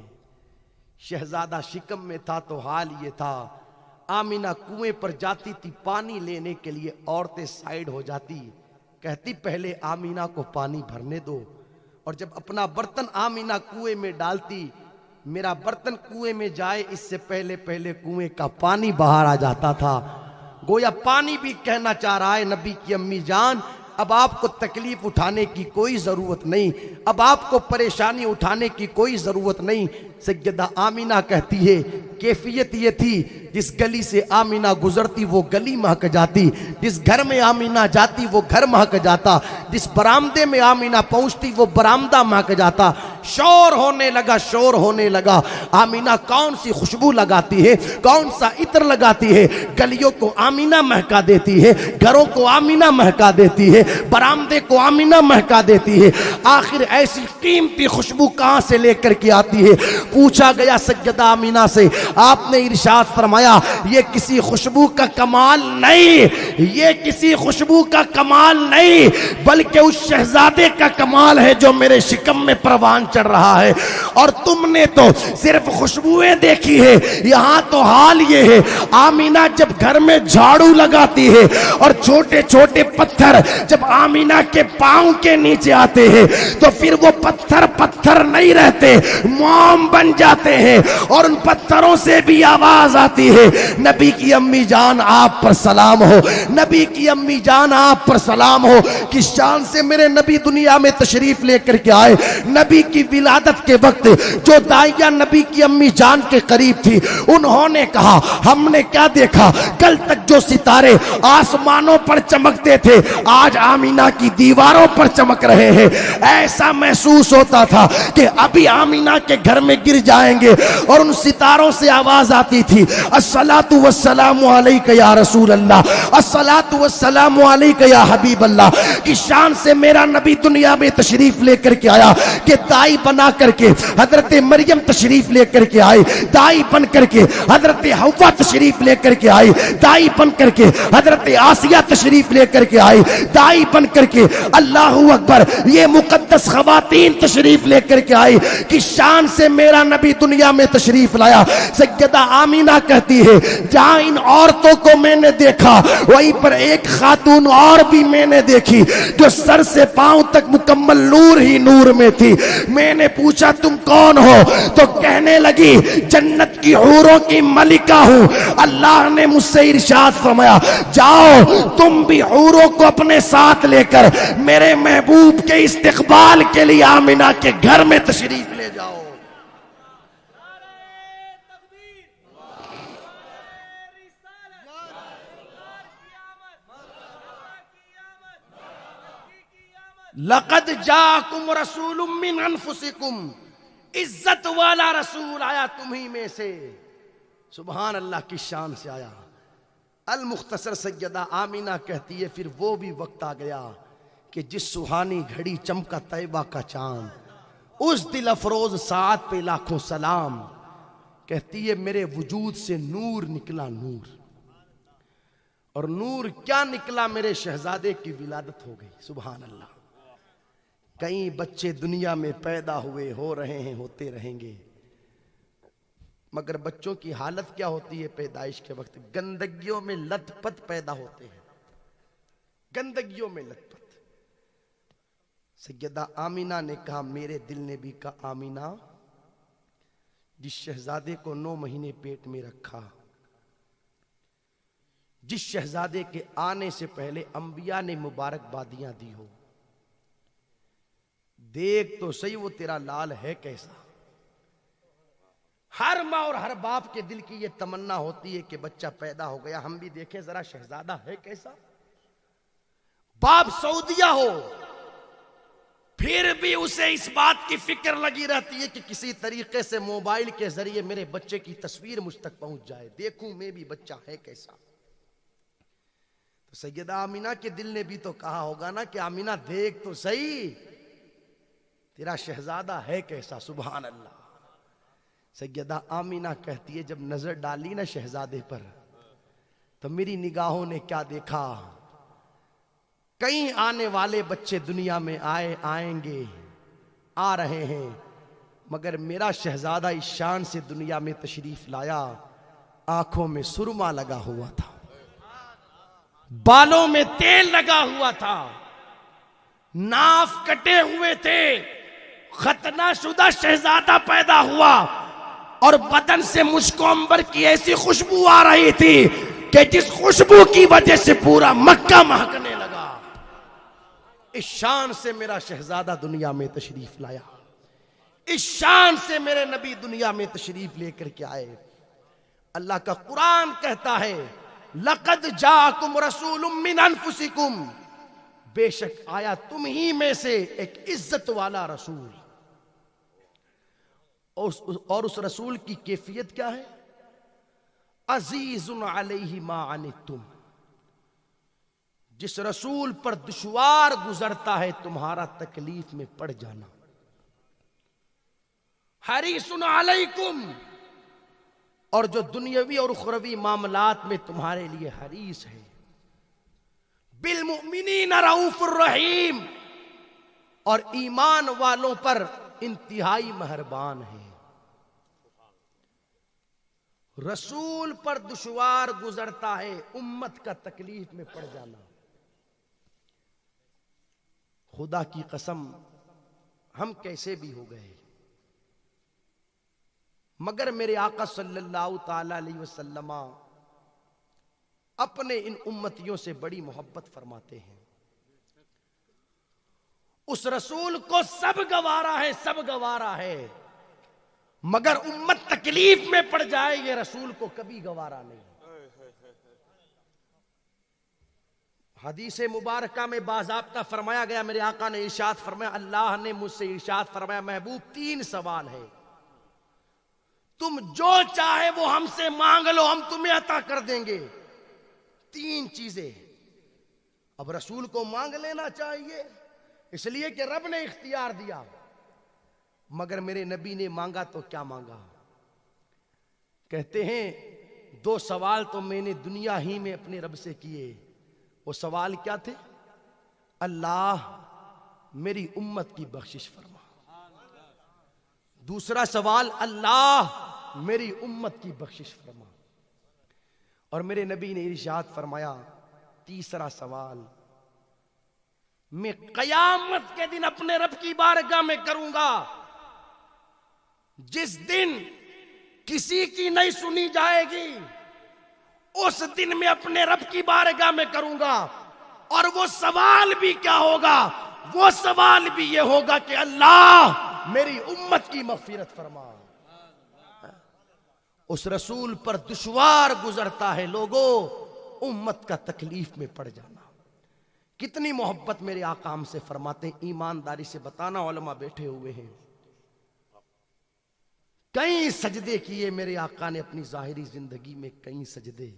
شہزادہ شکم میں تھا تو حال یہ تھا. آمینہ کنویں پر جاتی تھی پانی لینے کے لیے، عورتیں سائیڈ ہو جاتی، کہتی پہلے آمینہ کو پانی بھرنے دو. اور جب اپنا برتن آمینہ کنویں میں ڈالتی، میرا برتن کنویں میں جائے اس سے پہلے کنویں کا پانی باہر آ جاتا تھا. گویا پانی بھی کہنا چاہ رہا ہے، نبی کی امی جان اب آپ کو تکلیف اٹھانے کی کوئی ضرورت نہیں، اب آپ کو پریشانی اٹھانے کی کوئی ضرورت نہیں. سیدہ آمینہ کہتی ہے کیفیت یہ تھی، جس گلی سے آمینہ گزرتی وہ گلی مہک جاتی، جس گھر میں آمینہ جاتی وہ گھر مہک جاتا، جس برآمدے میں آمینہ پہنچتی وہ برآمدہ مہک جاتا. شور ہونے لگا. آمینہ کون سی خوشبو لگاتی ہے، کون سا عطر لگاتی ہے، گلیوں کو آمینہ مہکا دیتی ہے، گھروں کو آمینہ مہکا دیتی ہے، برآمدے کو آمینہ مہکا دیتی ہے. آخر ایسی قیمتی خوشبو کہاں سے لے کر کے آتی ہے؟ پوچھا گیا سیدہ آمینہ سے، آپ نے ارشاد فرمایا یہ کسی خوشبو کا کمال نہیں، یہ کسی خوشبو کا کمال نہیں، بلکہ اس شہزادے کا کمال ہے جو میرے شکم میں پروان چڑھ رہا ہے. اور تم نے تو صرف خوشبوئیں دیکھی ہے، یہاں تو حال یہ ہے، آمینہ جب گھر میں جھاڑو لگاتی ہے اور چھوٹے چھوٹے پتھر جب آمینہ کے پاؤں کے نیچے آتے ہیں تو پھر وہ پتھر نہیں رہتے، موم بن جاتے ہیں، اور ان پتھروں سے بھی آواز آتی ہے، نبی کی امی جان آپ پر سلام ہو، نبی کی امی جان آپ پر سلام ہو. کس شان سے میرے نبی دنیا میں تشریف لے کر کے آئے. نبی کی ولادت کے وقت جو دائیہ نبی کی امی جان کے قریب تھی، انہوں نے کہا ہم نے کیا دیکھا، کل تک جو ستارے آسمانوں پر چمکتے تھے آج آمینہ کی دیواروں پر چمک رہے ہیں. ایسا محسوس ہوتا تھا کہ ابھی آمینہ کے گھر میں گر جائیں گے. اور ان ستاروں سے آواز آتی تھی، الصلاۃ والسلام علیک یا رسول اللہ، الصلاۃ والسلام علیک یا حبیب اللہ. کی شان سے میرا نبی دنیا میں تشریف لے کر کے آیا کہ دائی بنا کر کے حضرت مریم تشریف لے کر کے آئی، دائی بن کر کے حضرت حوا تشریف لے کر کے آئی، دائی بن کر کے حضرت آسیہ تشریف لے کر کے آئی، دائی بن کر کے اللہ اکبر یہ مقدس خواتین تشریف لے کر کے آئی. کی شان سے میرا نبی دنیا میں تشریف لایا. سیدہ آمینہ کہتی ہے جہاں ان عورتوں کو میں نے دیکھا وہیں پر ایک خاتون اور بھی میں نے دیکھی جو سر سے پاؤں تک مکمل نور ہی نور میں تھی. میں نے پوچھا تم کون ہو؟ تو کہنے لگی جنت کی حوروں کی ملکہ ہوں. اللہ نے مجھ سے ارشاد فرمایا جاؤ تم بھی حوروں کو اپنے ساتھ لے کر میرے محبوب کے استقبال کے لیے آمینہ کے گھر میں تشریف لے جاؤ. لقد جاءکم رسول من انفسکم، عزت والا رسول آیا تمہیں میں سے. سبحان اللہ کی شان سے آیا. المختصر سیدہ آمینہ کہتی ہے پھر وہ بھی وقت آ گیا کہ جس سہانی گھڑی چمکا طیبہ کا چاند، اس دل افروز ساعت پہ لاکھوں سلام. کہتی ہے میرے وجود سے نور نکلا نور، اور نور کیا نکلا، میرے شہزادے کی ولادت ہو گئی. سبحان اللہ. کئی بچے دنیا میں پیدا ہوئے، ہو رہے ہیں، ہوتے رہیں گے، مگر بچوں کی حالت کیا ہوتی ہے پیدائش کے وقت؟ گندگیوں میں لت پت پیدا ہوتے ہیں، گندگیوں میں لت پت. سیدہ آمینہ نے کہا، میرے دل نے بھی کہا آمینہ، جس شہزادے کو 9 مہینے پیٹ میں رکھا، جس شہزادے کے آنے سے پہلے انبیاء نے مبارکبادیاں دی ہو، دیکھ تو صحیح وہ تیرا لال ہے کیسا. ہر ماں اور ہر باپ کے دل کی یہ تمنا ہوتی ہے کہ بچہ پیدا ہو گیا، ہم بھی دیکھیں ذرا شہزادہ ہے کیسا. باپ سعودیہ ہو پھر بھی اسے اس بات کی فکر لگی رہتی ہے کہ کسی طریقے سے موبائل کے ذریعے میرے بچے کی تصویر مجھ تک پہنچ جائے، دیکھوں میں بھی بچہ ہے کیسا. تو سیدہ آمینہ کے دل نے بھی تو کہا ہوگا نا کہ آمینہ دیکھ تو صحیح تیرا شہزادہ ہے کیسا. سبحان اللہ. سیدہ آمینہ کہتی ہے، جب نظر ڈالی نا شہزادے پر تو میری نگاہوں نے کیا دیکھا، کئی آنے والے بچے دنیا میں آئیں گے، آ رہے ہیں، مگر میرا شہزادہ اس شان سے دنیا میں تشریف لایا، آنکھوں میں سرما لگا ہوا تھا، بالوں میں تیل لگا ہوا تھا، ناف کٹے ہوئے تھے، ختنہ شدہ شہزادہ پیدا ہوا، اور بدن سے مشک و عنبر کی ایسی خوشبو آ رہی تھی کہ جس خوشبو کی وجہ سے پورا مکہ مہکنے لگا. اس شان سے میرا شہزادہ دنیا میں تشریف لایا، اس شان سے میرے نبی دنیا میں تشریف لے کر کے آئے. اللہ کا قرآن کہتا ہے، لَقَدْ جَاءَكُمْ رَسُولٌ مِّنْ أَنفُسِكُمْ، بے شک آیا تم ہی میں سے ایک عزت والا رسول. اور اس رسول کی کیفیت کیا ہے؟ عزیز علیہ ما عنتم، جس رسول پر دشوار گزرتا ہے تمہارا تکلیف میں پڑ جانا. حریص علیکم، اور جو دنیاوی اور اخروی معاملات میں تمہارے لیے حریص ہے. بالمؤمنین رؤوف الرحیم، اور ایمان والوں پر انتہائی مہربان ہے. رسول پر دشوار گزرتا ہے، امت کا تکلیف میں پڑ جانا. خدا کی قسم ہم کیسے بھی ہو گئے، مگر میرے آقا صلی اللہ تعالی علیہ وسلم اپنے ان امتیوں سے بڑی محبت فرماتے ہیں. اس رسول کو سب گوارا ہے، سب گوارا ہے، مگر امت تکلیف میں پڑ جائے یہ رسول کو کبھی گوارا نہیں. حدیث مبارکہ میں باضابطہ فرمایا گیا، میرے آقا نے ارشاد فرمایا، اللہ نے مجھ سے ارشاد فرمایا، محبوب 3 سوال ہے، تم جو چاہے وہ ہم سے مانگ لو، ہم تمہیں عطا کر دیں گے. 3 چیزیں. اب رسول کو مانگ لینا چاہیے اس لیے کہ رب نے اختیار دیا، مگر میرے نبی نے مانگا تو کیا مانگا؟ کہتے ہیں 2 سوال تو میں نے دنیا ہی میں اپنے رب سے کیے. وہ سوال کیا تھے؟ اللہ میری امت کی بخشش فرما. دوسرا سوال، اللہ میری امت کی بخشش فرما. اور میرے نبی نے ارشاد فرمایا، تیسرا سوال میں قیامت کے دن اپنے رب کی بارگاہ میں کروں گا، جس دن کسی کی نہیں سنی جائے گی، اس دن میں اپنے رب کی بارگاہ میں کروں گا. اور وہ سوال بھی کیا ہوگا؟ وہ سوال بھی یہ ہوگا کہ اللہ میری امت کی مغفرت فرما. اس رسول پر دشوار گزرتا ہے لوگوں، امت کا تکلیف میں پڑ جانا. کتنی محبت میرے آقا ہم سے فرماتے ہیں. ایمانداری سے بتانا، علماء بیٹھے ہوئے ہیں، کئی سجدے کیے میرے آقا نے اپنی ظاہری زندگی میں، کئی سجدے.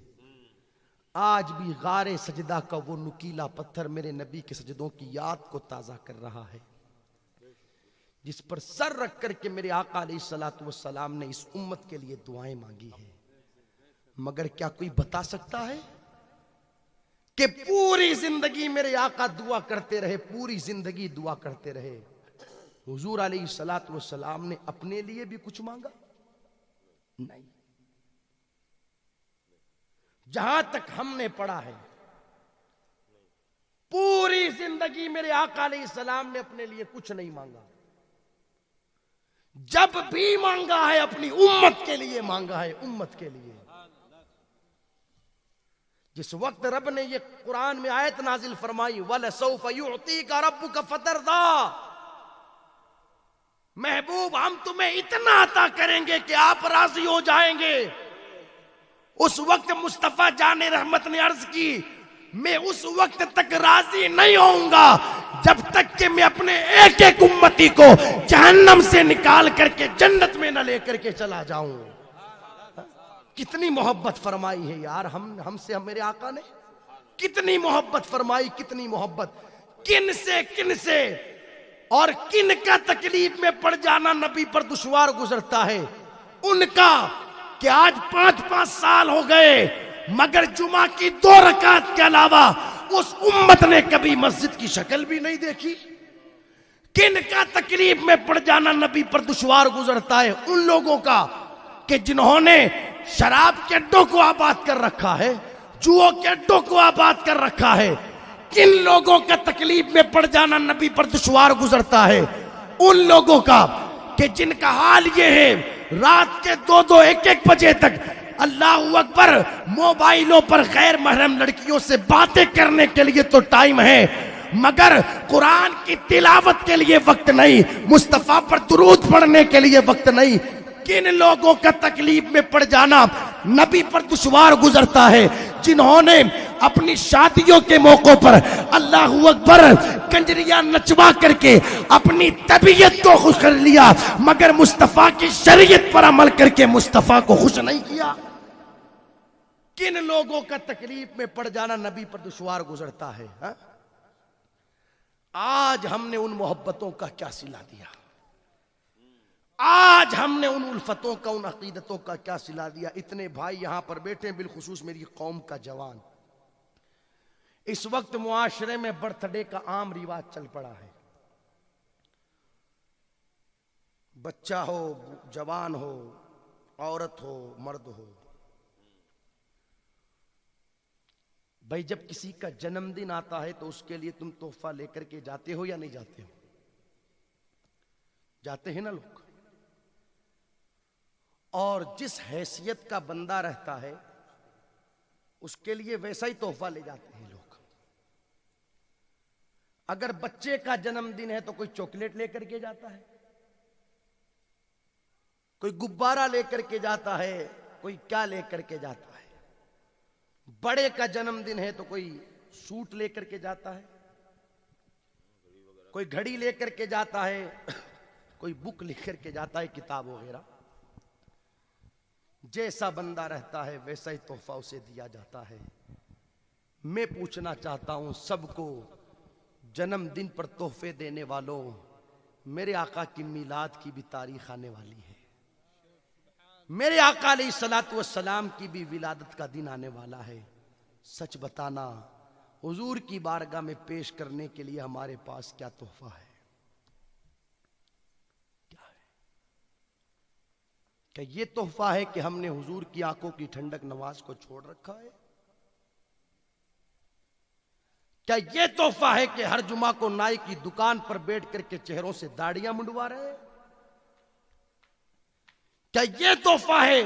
آج بھی غار سجدہ کا وہ نکیلا پتھر میرے نبی کے سجدوں کی یاد کو تازہ کر رہا ہے، جس پر سر رکھ کر کے میرے آقا علیہ الصلوۃ والسلام نے اس امت کے لیے دعائیں مانگی ہیں. مگر کیا کوئی بتا سکتا ہے کہ پوری زندگی میرے آقا دعا کرتے رہے, پوری زندگی دعا کرتے رہے. حضور علیہ الصلوۃ والسلام نے اپنے لیے بھی کچھ مانگا نہیں. جہاں تک ہم نے پڑھا ہے, پوری زندگی میرے آقا علیہ السلام نے اپنے لیے کچھ نہیں مانگا. جب بھی مانگا ہے اپنی امت کے لیے مانگا ہے, امت کے لیے. جس وقت رب نے یہ قرآن میں آیت نازل فرمائی وَلَسَوْفَ يُعْطِيكَ رَبُّكَ فَتَرْضَىٰ, محبوب ہم تمہیں اتنا عطا کریں گے کہ آپ راضی ہو جائیں گے. اس وقت مصطفیٰ جان رحمت نے عرض کی میں اس وقت تک راضی نہیں ہوں گا جب تک کہ میں اپنے ایک ایک امتی کو جہنم سے نکال کر کے جنت میں نہ لے کر کے چلا جاؤں. کتنی محبت فرمائی ہے یار ہم سے, میرے آقا نے کتنی محبت فرمائی, کتنی محبت. کن سے اور کن کا تکلیف میں پڑ جانا نبی پر دشوار گزرتا ہے. ان کا کہ آج 5 سال ہو گئے مگر جمعہ کی 2 رکعت کے علاوہ اس امت نے کبھی مسجد کی شکل بھی نہیں دیکھی. کن کا تکلیف میں پڑ جانا نبی پر دشوار گزرتا ہے. ان لوگوں کا کہ جنہوں نے شراب کے اڈوں کو آباد کر رکھا ہے, جوؤ کے اڈوں کو آباد کر رکھا ہے. کن لوگوں کا تکلیف میں پڑ جانا نبی پر دشوار گزرتا ہے. ان لوگوں کا کہ جن کا حال یہ ہے رات کے 2 1 بجے تک اللہ اکبر موبائلوں پر غیر محرم لڑکیوں سے باتیں کرنے کے لیے تو ٹائم ہے مگر قرآن کی تلاوت کے لیے وقت نہیں, مصطفیٰ پر درود پڑھنے کے لیے وقت نہیں. کن لوگوں کا تکلیف میں پڑ جانا نبی پر دشوار گزرتا ہے جنہوں نے اپنی شادیوں کے موقع پر اللہ اکبر کنجریاں نچوا کر کے اپنی طبیعت کو خوش کر لیا مگر مصطفیٰ کی شریعت پر عمل کر کے مصطفیٰ کو خوش نہیں کیا. کن لوگوں کا تکلیف میں پڑ جانا نبی پر دشوار گزرتا ہے. آج ہم نے ان محبتوں کا کیا صلہ دیا, آج ہم نے ان الفتوں کا, ان عقیدتوں کا کیا صلہ دیا. اتنے بھائی یہاں پر بیٹھے ہیں, بالخصوص میری قوم کا جوان. اس وقت معاشرے میں برتھ ڈے کا عام رواج چل پڑا ہے. بچہ ہو, جوان ہو, عورت ہو, مرد ہو, بھائی جب کسی کا جنم دن آتا ہے تو اس کے لیے تم تحفہ لے کر کے جاتے ہو یا نہیں جاتے ہو؟ جاتے ہیں نا لوگ. اور جس حیثیت کا بندہ رہتا ہے اس کے لیے ویسا ہی تحفہ لے جاتے ہیں لوگ. اگر بچے کا جنم دن ہے تو کوئی چاکلیٹ لے کر کے جاتا ہے, کوئی غبارہ لے کر کے جاتا ہے, کوئی کیا لے کر کے جاتا ہے. بڑے کا جنم دن ہے تو کوئی سوٹ لے کر کے جاتا ہے, کوئی گھڑی لے کر کے جاتا ہے, کوئی بک لکھ کر کے جاتا ہے, کتاب وغیرہ. جیسا بندہ رہتا ہے ویسا ہی تحفہ اسے دیا جاتا ہے. میں پوچھنا چاہتا ہوں سب کو, جنم دن پر تحفے دینے والوں, میرے آقا کی میلاد کی بھی تاریخ آنے والی ہے. میرے آقا علیہ الصلوۃ والسلام کی بھی ولادت کا دن آنے والا ہے. سچ بتانا حضور کی بارگاہ میں پیش کرنے کے لیے ہمارے پاس کیا تحفہ ہے؟ کہ یہ تحفہ ہے کہ ہم نے حضور کی آنکھوں کی ٹھنڈک نماز کو چھوڑ رکھا ہے؟ کیا یہ تحفہ ہے کہ ہر جمعہ کو نائی کی دکان پر بیٹھ کر کے چہروں سے داڑیاں منڈوا رہے ہیں؟ کیا یہ تحفہ ہے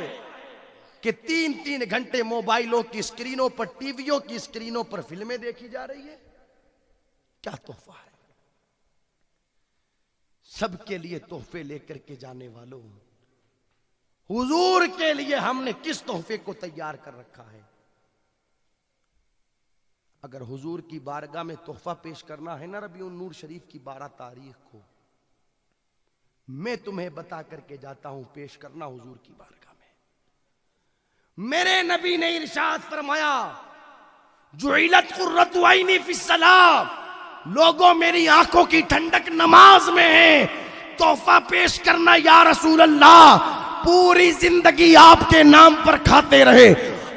کہ 3 گھنٹے موبائلوں کی اسکرینوں پر, ٹی ویوں کی اسکرینوں پر فلمیں دیکھی جا رہی ہے؟ کیا تحفہ ہے؟ سب کے لیے تحفے لے کر کے جانے والوں, حضور کے لیے ہم نے کس تحفے کو تیار کر رکھا ہے؟ اگر حضور کی بارگاہ میں تحفہ پیش کرنا ہے نا ربیع النور شریف کی 12 تاریخ کو, میں تمہیں بتا کر کے جاتا ہوں, پیش کرنا حضور کی بارگاہ میں. میرے نبی نے ارشاد فرمایا جعلت قرۃ عینی فی الصلاۃ, لوگوں میری آنکھوں کی ٹھنڈک نماز میں ہے. تحفہ پیش کرنا یا رسول اللہ, پوری زندگی آپ کے نام پر کھاتے رہے,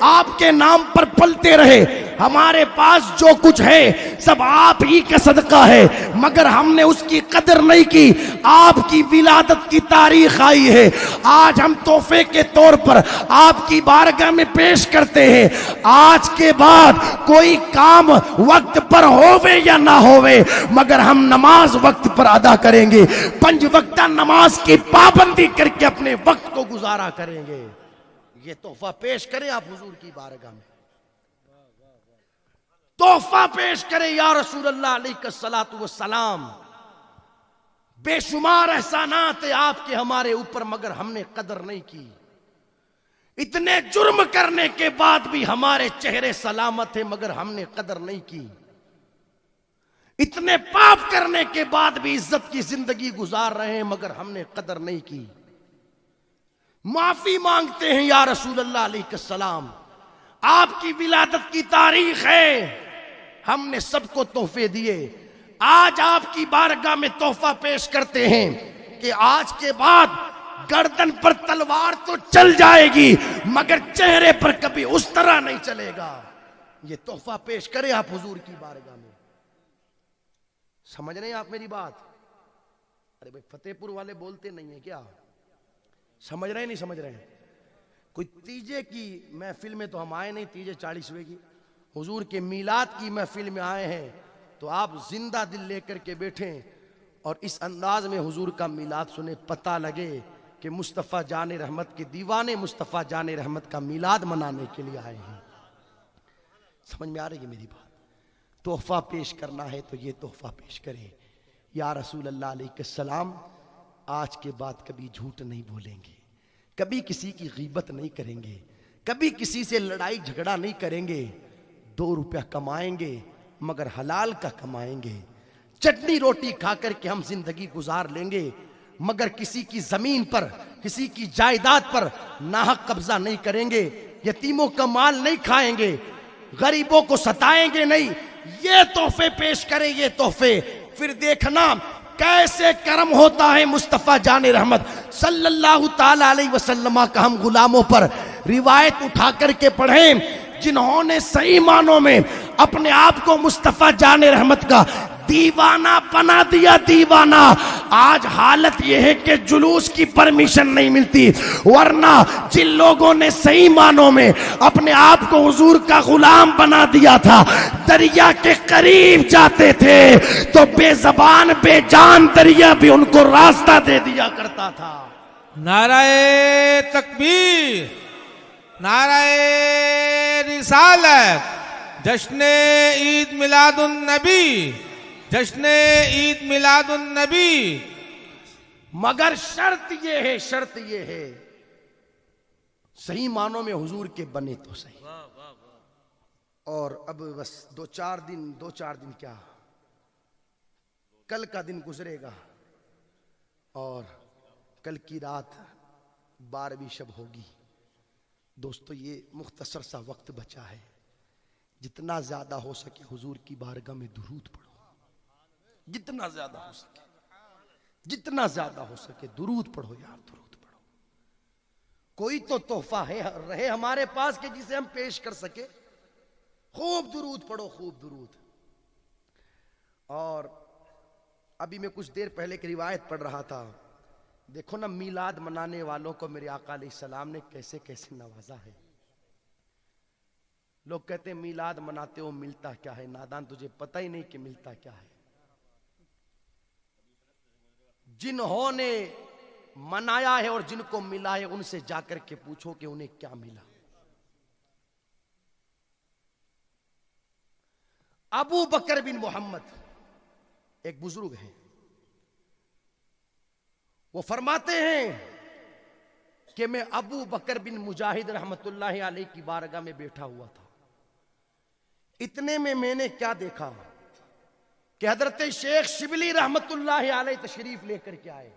آپ کے نام پر پلتے رہے, ہمارے پاس جو کچھ ہے سب آپ ہی کا صدقہ ہے، مگر ہم نے اس کی قدر نہیں کی۔ آپ کی ولادت کی تاریخ آئی ہے، آج ہم تحفے کے طور پر آپ کی بارگاہ میں پیش کرتے ہیں۔ آج کے بعد کوئی کام وقت پر ہووے یا نہ ہووے، مگر ہم نماز وقت پر ادا کریں گے، 5 وقتہ نماز کی پابندی کر کے اپنے وقت کو گزارا کریں گے۔ یہ تحفہ پیش کریں آپ حضور کی بارگاہ میں، تحفہ پیش کریں یا رسول اللہ علیہ الصلوۃ والسلام۔ بے شمار احسانات ہیں آپ کے ہمارے اوپر، مگر ہم نے قدر نہیں کی۔ اتنے جرم کرنے کے بعد بھی ہمارے چہرے سلامت ہیں، مگر ہم نے قدر نہیں کی۔ اتنے پاپ کرنے کے بعد بھی عزت کی زندگی گزار رہے ہیں، مگر ہم نے قدر نہیں کی۔ معافی مانگتے ہیں یا رسول اللہ علیہ السلام، آپ کی ولادت کی تاریخ ہے، ہم نے سب کو تحفے دیے، آج آپ کی بارگاہ میں تحفہ پیش کرتے ہیں کہ آج کے بعد گردن پر تلوار تو چل جائے گی، مگر چہرے پر کبھی اس طرح نہیں چلے گا۔ یہ تحفہ پیش کریں آپ حضور کی بارگاہ میں۔ سمجھ رہے ہیں آپ میری بات؟ ارے بھائی فتح پور والے بولتے نہیں ہیں کیا؟ سمجھ رہے ہیں نہیں سمجھ رہے ہیں؟ کوئی تیجے کی محفل میں تو ہم آئے نہیں، تیجے 40ویں کی، حضور کے میلاد کی محفل میں آئے ہیں، تو آپ زندہ دل لے کر کے بیٹھیں اور اس انداز میں حضور کا میلاد سنیں، پتہ لگے کہ مصطفیٰ جان رحمت کے دیوانے مصطفیٰ جان رحمت کا میلاد منانے کے لیے آئے ہیں۔ سمجھ میں آ رہی ہے میری بات؟ تحفہ پیش کرنا ہے تو یہ تحفہ پیش کریں۔ یا رسول اللہ علیہ السلام، آج کے بعد کبھی جھوٹ نہیں بولیں گے، کبھی کسی کی غیبت نہیں کریں گے، کبھی کسی سے لڑائی جھگڑا نہیں کریں گے، 2 روپیہ کمائیں گے مگر حلال کا کمائیں گے، چٹنی روٹی کھا کر کے ہم زندگی گزار لیں گے، مگر کسی کی زمین پر کسی کی جائیداد پر ناحق قبضہ نہیں کریں گے، یتیموں کا مال نہیں کھائیں گے، غریبوں کو ستائیں گے نہیں۔ یہ تحفے پیش کریں، یہ تحفے، پھر دیکھنا کیسے کرم ہوتا ہے مصطفیٰ جان رحمت صلی اللہ تعالی علیہ وسلم کا ہم غلاموں پر۔ روایت اٹھا کر کے پڑھیں، جنہوں نے صحیح معنوں میں اپنے آپ کو مصطفیٰ جان رحمت کا دیوانہ بنا دیا، دیوانہ۔ آج حالت یہ ہے کہ جلوس کی پرمیشن نہیں ملتی، ورنہ جن لوگوں نے صحیح معنوں میں اپنے آپ کو حضور کا غلام بنا دیا تھا، دریا کے قریب جاتے تھے تو بے زبان بے جان دریا بھی ان کو راستہ دے دیا کرتا تھا۔ نعرہ تکبیر، نعرہ رسالت، جشن عید میلاد النبی، جشن عید میلاد النبی۔ مگر شرط یہ ہے، شرط یہ ہے، صحیح معنوں میں حضور کے بنے تو صحیح۔ اور اب بس 2-4 دن کیا، کل کا دن گزرے گا اور کل کی رات 12ویں شب ہوگی۔ دوستو یہ مختصر سا وقت بچا ہے، جتنا زیادہ ہو سکے حضور کی بارگاہ میں درود پڑھو، جتنا زیادہ ہو سکے، جتنا زیادہ ہو سکے درود پڑھو یار، درود پڑھو۔ کوئی تو تحفہ ہے رہے ہمارے پاس کہ جسے ہم پیش کر سکے، خوب درود پڑھو، خوب درود۔ اور ابھی میں کچھ دیر پہلے کی روایت پڑھ رہا تھا، دیکھو نا میلاد منانے والوں کو میرے آقا علیہ السلام نے کیسے کیسے نوازا ہے۔ لوگ کہتے ہیں میلاد مناتے ہو ملتا کیا ہے، نادان تجھے پتہ ہی نہیں کہ ملتا کیا ہے۔ جنہوں نے منایا ہے اور جن کو ملا ہے ان سے جا کر کے پوچھو کہ انہیں کیا ملا۔ ابو بکر بن محمد ایک بزرگ ہیں، وہ فرماتے ہیں کہ میں ابو بکر بن مجاہد رحمت اللہ علیہ کی بارگاہ میں بیٹھا ہوا تھا، اتنے میں نے کیا دیکھا کہ حضرت شیخ شبلی رحمت اللہ علیہ تشریف لے کر کے آئے۔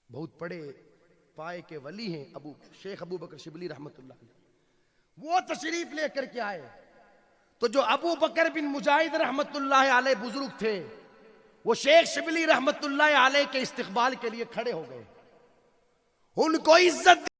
بہت بڑے پائے کے ولی ہیں شیخ ابو بکر شبلی رحمت اللہ علیہ، وہ تشریف لے کر کے آئے تو جو ابو بکر بن مجاہد رحمت اللہ علیہ بزرگ تھے، وہ شیخ شبلی رحمت اللہ علیہ کے استقبال کے لیے کھڑے ہو گئے، ان کو عزت